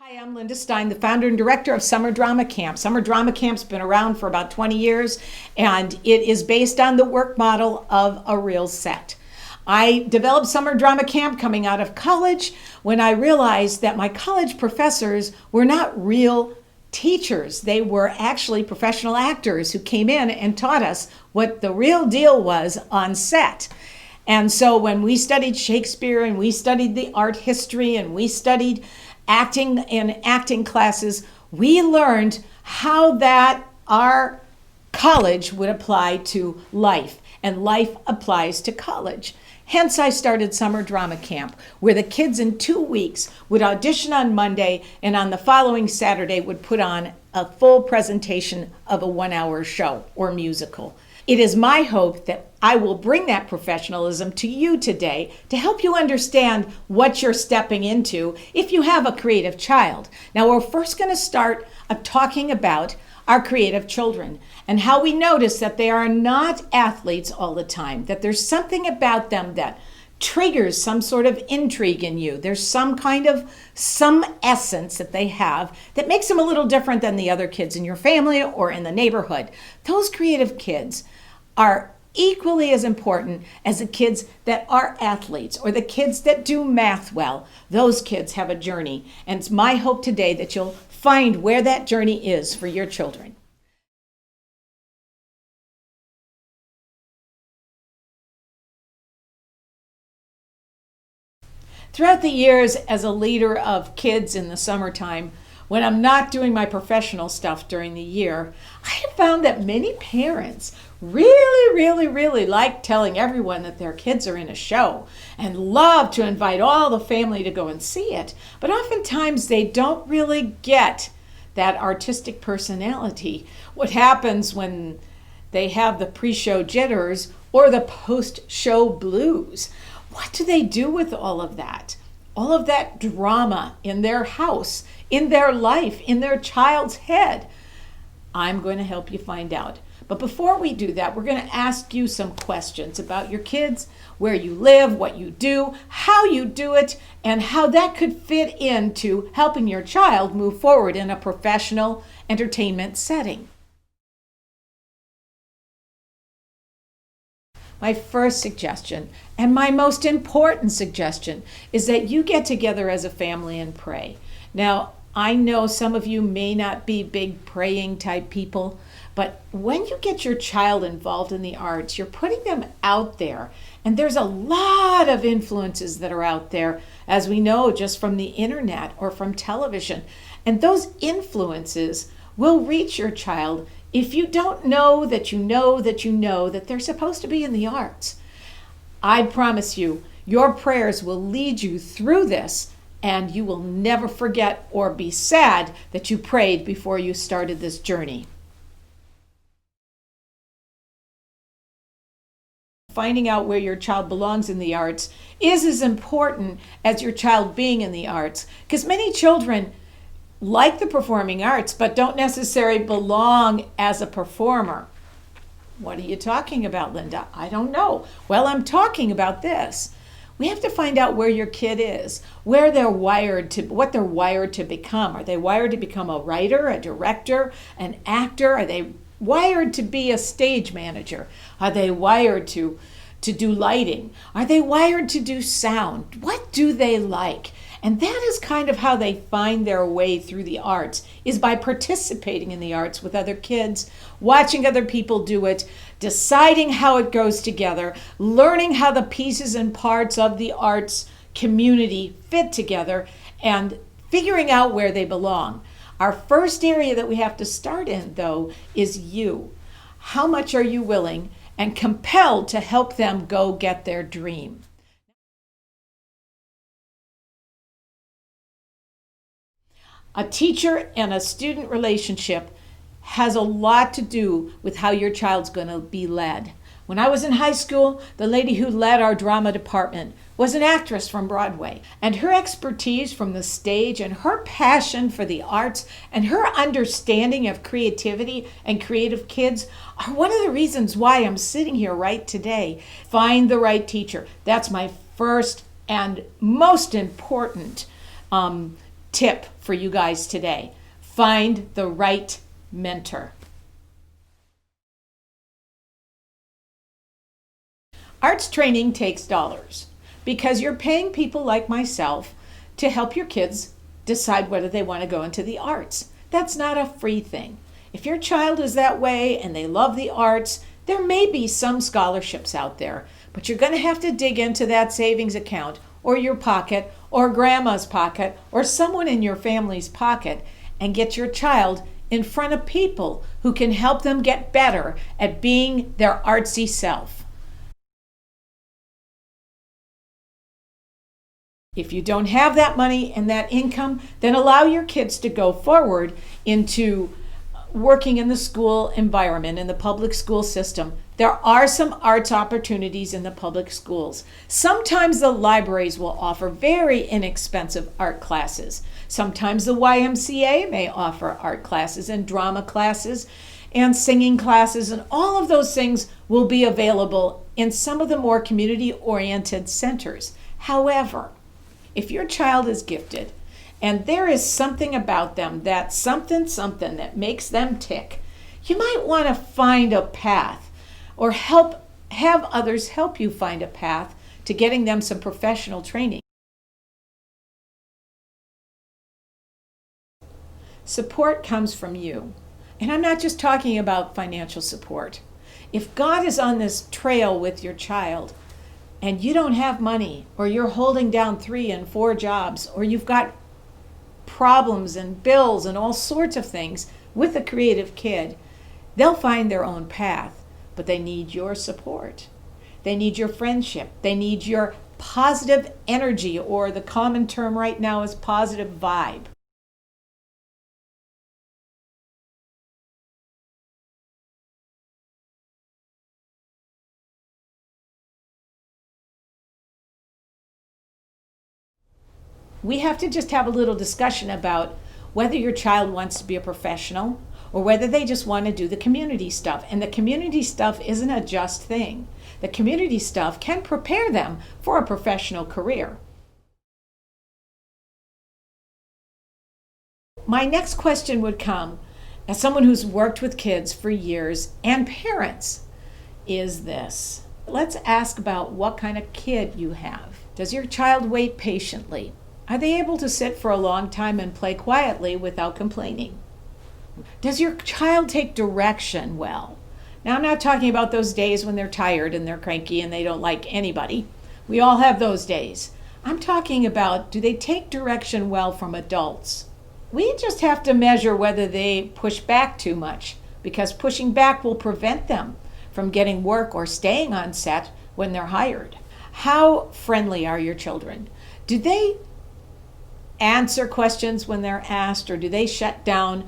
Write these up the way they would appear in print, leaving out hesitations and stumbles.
Hi, I'm Linda Stein, the founder and director of Summer Drama Camp. Summer Drama Camp's been around for about 20 years, and it is based on the work model of a real set. I developed Summer Drama Camp coming out of college when I realized that my college professors were not real teachers. They were actually professional actors who came in and taught us what the real deal was on set. And so when we studied Shakespeare and we studied the art history and we studied acting in acting classes, we learned how that our college would apply to life, and life applies to college. Hence, I started Summer Drama Camp, where the kids in 2 weeks would audition on Monday, and on the following Saturday would put on a full presentation of a 1-hour show or musical. It is my hope that I will bring that professionalism to you today to help you understand what you're stepping into if you have a creative child. Now, we're first going to start talking about our creative children and how we notice that they are not athletes all the time, that there's something about them that triggers some sort of intrigue in you. There's some essence that they have that makes them a little different than the other kids in your family or in the neighborhood. Those creative kids are equally as important as the kids that are athletes or the kids that do math well. Those kids have a journey, and it's my hope today that you'll find where that journey is for your children. Throughout the years as a leader of kids in the summertime, when I'm not doing my professional stuff during the year, I have found that many parents really like telling everyone that their kids are in a show and love to invite all the family to go and see it. But oftentimes they don't really get that artistic personality. What happens when they have the pre-show jitters or the post-show blues? What do they do with all of that? All of that drama in their house, in their life, in their child's head? I'm going to help you find out. But before we do that, we're going to ask you some questions about your kids, where you live, what you do, how you do it, and how that could fit into helping your child move forward in a professional entertainment setting. My first suggestion, and my most important suggestion, is that you get together as a family and pray. Now, I know some of you may not be big praying type people, but when you get your child involved in the arts, you're putting them out there. And there's a lot of influences that are out there, as we know, just from the internet or from television. And those influences will reach your child if you don't know that you know that you know that they're supposed to be in the arts. I promise you, your prayers will lead you through this, and you will never forget or be sad that you prayed before you started this journey. Finding out where your child belongs in the arts is as important as your child being in the arts, because many children like the performing arts but don't necessarily belong as a performer. What are you talking about, Linda? I don't know. Well, I'm talking about this. We have to find out where your kid is, where they're wired to, what they're wired to become. Are they wired to become a writer, a director, an actor? Are they wired to be a stage manager? Are they wired to do lighting? Are they wired to do sound? What do they like? And that is kind of how they find their way through the arts, is by participating in the arts with other kids, watching other people do it, deciding how it goes together, learning how the pieces and parts of the arts community fit together, and figuring out where they belong. Our first area that we have to start in, though, is you. How much are you willing and compelled to help them go get their dream? A teacher and a student relationship has a lot to do with how your child's going to be led. When I was in high school, the lady who led our drama department was an actress from Broadway, and her expertise from the stage and her passion for the arts and her understanding of creativity and creative kids are one of the reasons why I'm sitting here right today. Find the right teacher. That's my first and most important tip for you guys today. Find the right mentor. Arts training takes dollars because you're paying people like myself to help your kids decide whether they want to go into the arts. That's not a free thing. If your child is that way and they love the arts, there may be some scholarships out there, but you're going to have to dig into that savings account or your pocket or grandma's pocket or someone in your family's pocket and get your child in front of people who can help them get better at being their artsy self. If you don't have that money and that income, then allow your kids to go forward into working in the school environment, in the public school system. There are some arts opportunities in the public schools. Sometimes the libraries will offer very inexpensive art classes. Sometimes the YMCA may offer art classes and drama classes and singing classes, and all of those things will be available in some of the more community-oriented centers. However, if your child is gifted and there is something about them, that something that makes them tick, you might want to find a path or have others help you find a path to getting them some professional training. Support comes from you. And I'm not just talking about financial support. If God is on this trail with your child, and you don't have money, or you're holding down 3 and 4 jobs, or you've got problems and bills and all sorts of things with a creative kid, they'll find their own path, but they need your support. They need your friendship. They need your positive energy, or the common term right now is positive vibe. We have to just have a little discussion about whether your child wants to be a professional or whether they just want to do the community stuff. And the community stuff isn't a just thing. The community stuff can prepare them for a professional career. My next question would come, as someone who's worked with kids for years and parents, is this. Let's ask about what kind of kid you have. Does your child wait patiently? Are they able to sit for a long time and play quietly without complaining? Does your child take direction well? Now, I'm not talking about those days when they're tired and they're cranky and they don't like anybody. We all have those days. I'm talking about, do they take direction well from adults? We just have to measure whether they push back too much, because pushing back will prevent them from getting work or staying on set when they're hired. How friendly are your children? Do they answer questions when they're asked, or do they shut down?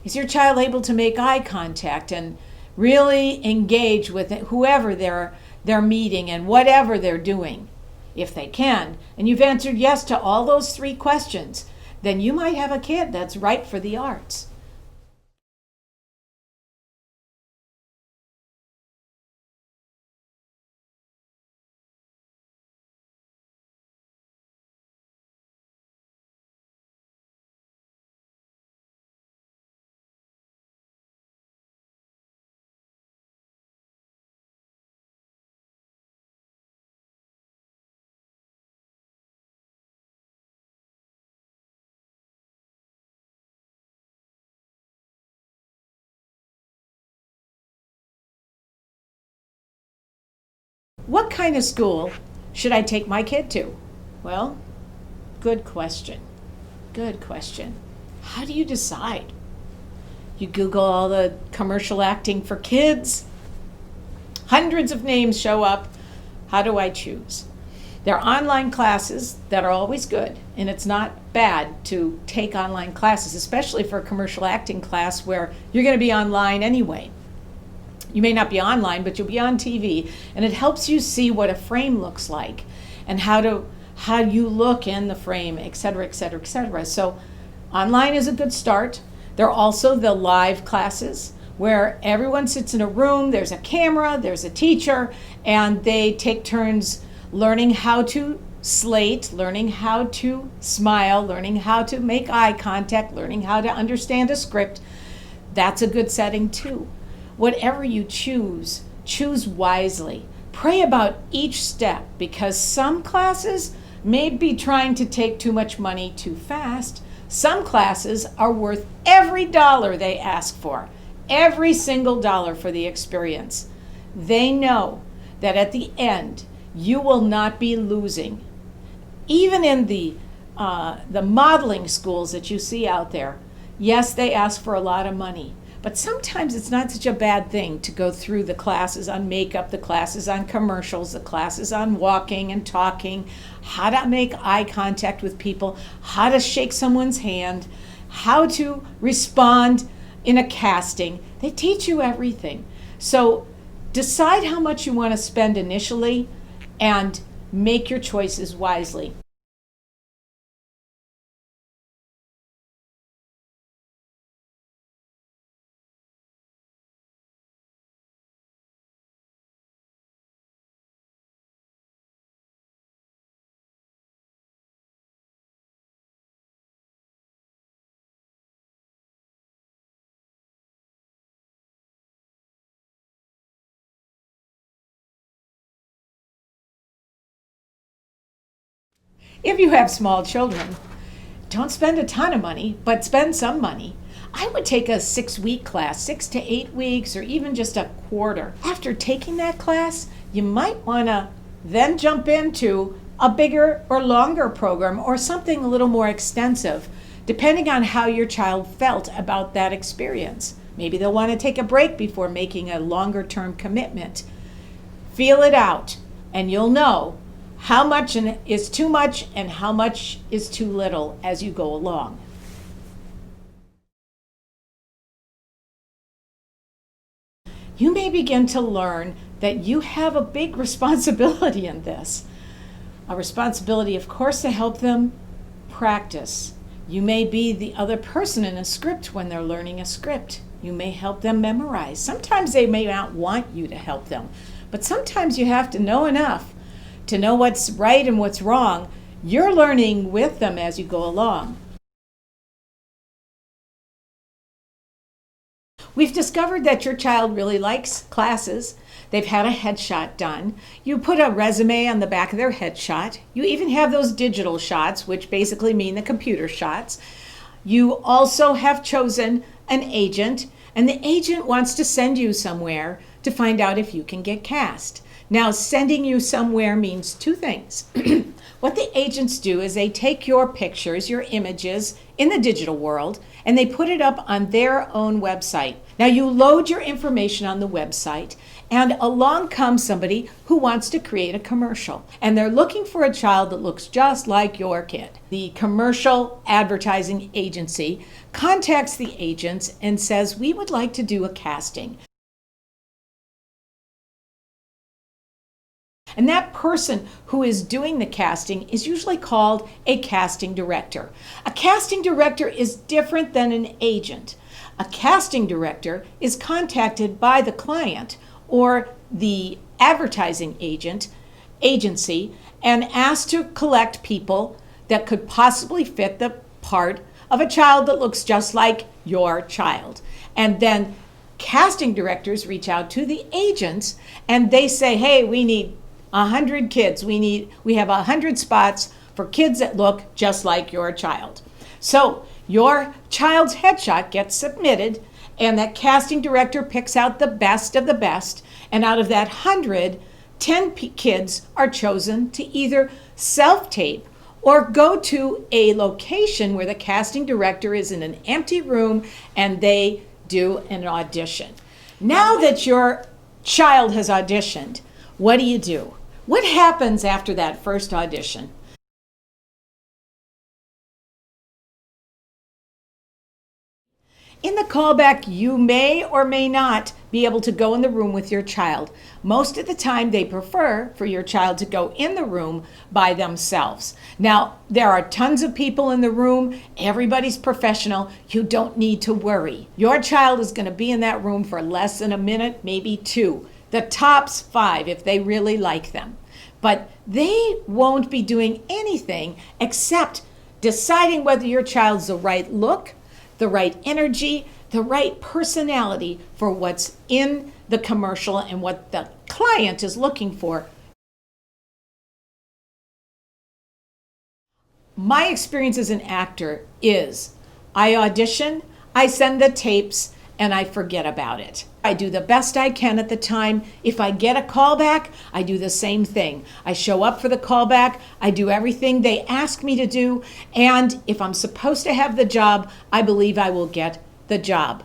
Is your child able to make eye contact and really engage with whoever they're meeting and whatever they're doing? If they can, and you've answered yes to all those 3 questions, then you might have a kid that's ripe for the arts. What kind of school should I take my kid to? Well, good question. Good question. How do you decide? You Google all the commercial acting for kids. Hundreds of names show up. How do I choose? There are online classes that are always good, and it's not bad to take online classes, especially for a commercial acting class where you're going to be online anyway. You may not be online, but you'll be on TV, and it helps you see what a frame looks like and how you look in the frame, et cetera, et cetera, et cetera. So online is a good start. There are also the live classes where everyone sits in a room, there's a camera, there's a teacher, and they take turns learning how to slate, learning how to smile, learning how to make eye contact, learning how to understand a script, that's a good setting too. Whatever you choose, choose wisely. Pray about each step, because some classes may be trying to take too much money too fast. Some classes are worth every dollar they ask for, every single dollar for the experience. They know that at the end, you will not be losing. Even in the modeling schools that you see out there, yes, they ask for a lot of money, but sometimes it's not such a bad thing to go through the classes on makeup, the classes on commercials, the classes on walking and talking, how to make eye contact with people, how to shake someone's hand, how to respond in a casting. They teach you everything. So decide how much you want to spend initially and make your choices wisely. If you have small children, don't spend a ton of money, but spend some money. I would take a 6-week class, 6 to 8 weeks, or even just a quarter. After taking that class, you might want to then jump into a bigger or longer program or something a little more extensive, depending on how your child felt about that experience. Maybe they'll want to take a break before making a longer term commitment. Feel it out, and you'll know how much is too much and how much is too little as you go along. You may begin to learn that you have a big responsibility in this. A responsibility, of course, to help them practice. You may be the other person in a script when they're learning a script. You may help them memorize. Sometimes they may not want you to help them, but sometimes you have to know enough to know what's right and what's wrong. You're learning with them as you go along. We've discovered that your child really likes classes. They've had a headshot done. You put a resume on the back of their headshot. You even have those digital shots, which basically mean the computer shots. You also have chosen an agent, and the agent wants to send you somewhere to find out if you can get cast. Now, sending you somewhere means two things. What the agents do is they take your pictures, your images in the digital world, and they put it up on their own website. Now, you load your information on the website, and along comes somebody who wants to create a commercial. And they're looking for a child that looks just like your kid. The commercial advertising agency contacts the agents and says, "We would like to do a casting." And that person who is doing the casting is usually called a casting director. A casting director is different than an agent. A casting director is contacted by the client or the advertising agency and asked to collect people that could possibly fit the part of a child that looks just like your child. And then casting directors reach out to the agents and they say, "Hey, we need 100 kids. We have 100 spots for kids that look just like your child." So your child's headshot gets submitted, and that casting director picks out the best of the best. And out of that 100, 10 kids are chosen to either self-tape or go to a location where the casting director is in an empty room and they do an audition. Now that your child has auditioned, what do? What happens after that first audition? In the callback, you may or may not be able to go in the room with your child. Most of the time, they prefer for your child to go in the room by themselves. Now, there are tons of people in the room. Everybody's professional. You don't need to worry. Your child is going to be in that room for less than a minute, maybe 2. The tops 5 if they really like them. but they won't be doing anything except deciding whether your child's the right look, the right energy, the right personality for what's in the commercial and what the client is looking for. My experience as an actor is I audition, I send the tapes, and I forget about it. I do the best I can at the time. If I get a callback, I do the same thing. I show up for the callback, I do everything they ask me to do, and if I'm supposed to have the job, I believe I will get the job.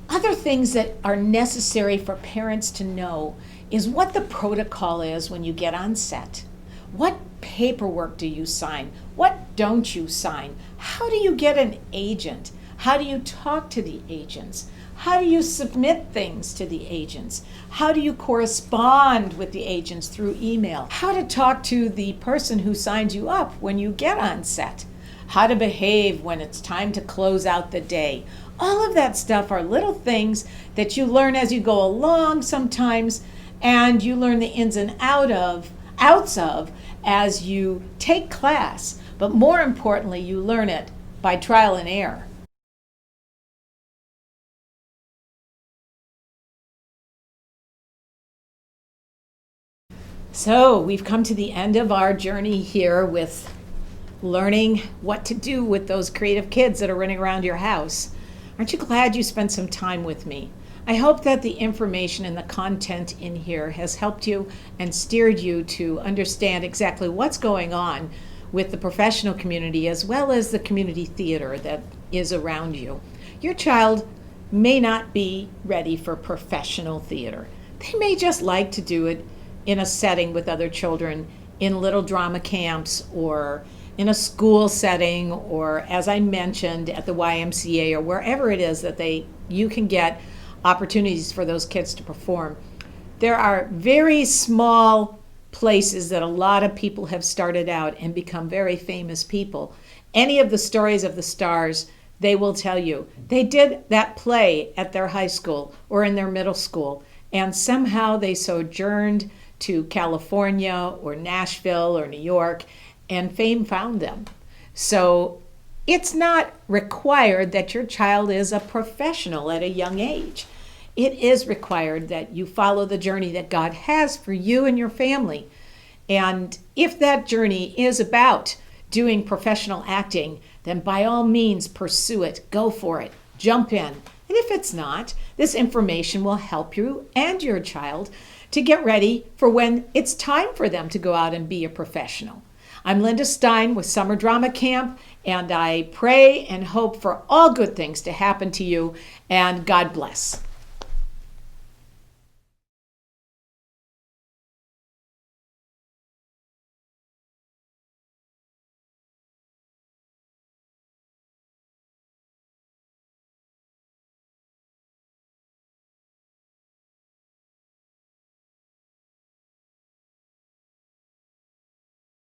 Other things that are necessary for parents to know is what the protocol is when you get on set. What paperwork do you sign? What don't you sign? How do you get an agent? How do you talk to the agents? How do you submit things to the agents? How do you correspond with the agents through email? How to talk to the person who signs you up when you get on set? How to behave when it's time to close out the day? All of that stuff are little things that you learn as you go along sometimes, and you learn the ins and outs of as you take class. But more importantly, you learn it by trial and error. So we've come to the end of our journey here with learning what to do with those creative kids that are running around your house. Aren't you glad you spent some time with me? I hope that the information and the content in here has helped you and steered you to understand exactly what's going on with the professional community as well as the community theater that is around you. Your child may not be ready for professional theater. They may just like to do it in a setting with other children in little drama camps or in a school setting, or as I mentioned at the YMCA or wherever it is that you can get opportunities for those kids to perform. There are very small places that a lot of people have started out and become very famous people. Any of the stories of the stars, they will tell you they did that play at their high school or in their middle school, and somehow they sojourned to California or Nashville or New York, and fame found them. So it's not required that your child is a professional at a young age. It is required that you follow the journey that God has for you and your family. And if that journey is about doing professional acting, then by all means pursue it, go for it, jump in. And if it's not, this information will help you and your child to get ready for when it's time for them to go out and be a professional. I'm Linda Stein with Summer Drama Camp, and I pray and hope for all good things to happen to you, and God bless.